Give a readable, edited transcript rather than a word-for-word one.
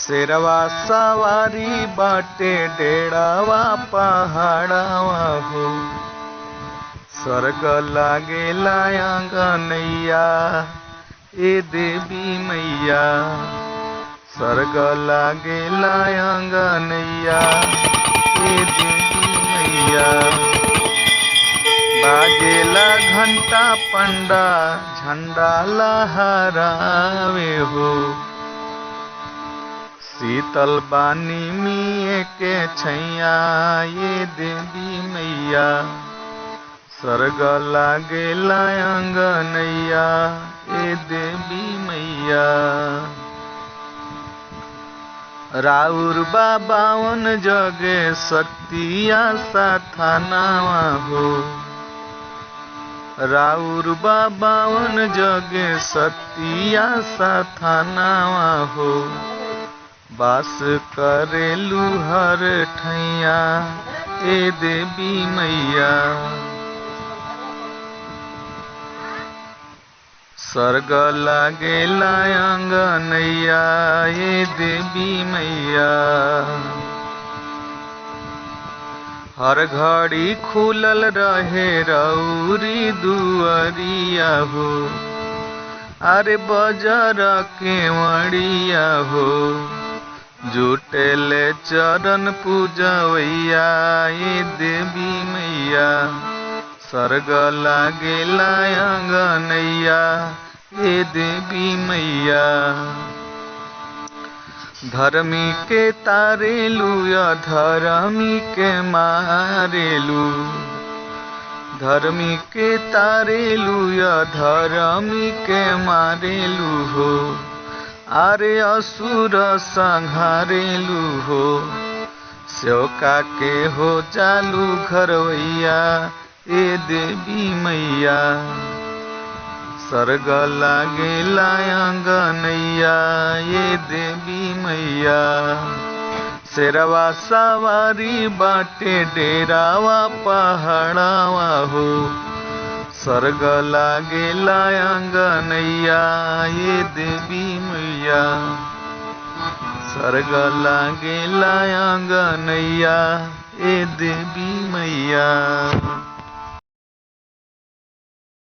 शेरवा सवारी बाटे डेड़ावा पहाड़ावा हो। स्वर्ग लागेला आंगनैया ए देवी मैया। स्वर्ग लागेला आंगनैया ए देवी मैया। बाजेला घंटा पंडा झंडा लहरावे हो। शीतल बानी मिए के छैया ये देवी मैया। स्वर्ग लागेला आंगनैया ए देवी मैया। राउर बावन जगे शक्तिया साथानावा हो। राउर बावन जगे शक्तिया साथानावा हो। बास करेलू हर ठैया ए देवी मैया। स्वर्ग लागेला आंगनैया ए देवी मैया। हर घड़ी खुलल रहे रौरी दुआरिया हो। अरे बजर केवड़िया हो। जुटेले चरण पूजवैया ए देवी मैया। स्वर्ग लागेला आंगनैया ए देवी मैया। धर्मी के तारेलू या धर्मी के मारेलू। धर्मी के तारेलू या धर्मी के मारेलू हो। अरे असुर संहारेलू हो। सेवका के हो चालू घरवैया ए देवी मैया। स्वर्ग लागेला आंगनैया ए देवी मैया। शेरवा सवारी बाटे डेरावा पहाड़ावा हो। स्वर्ग लागेला आंगनैया ए देवी मैया। स्वर्ग लागेला आंगनैया ए देवी मैया।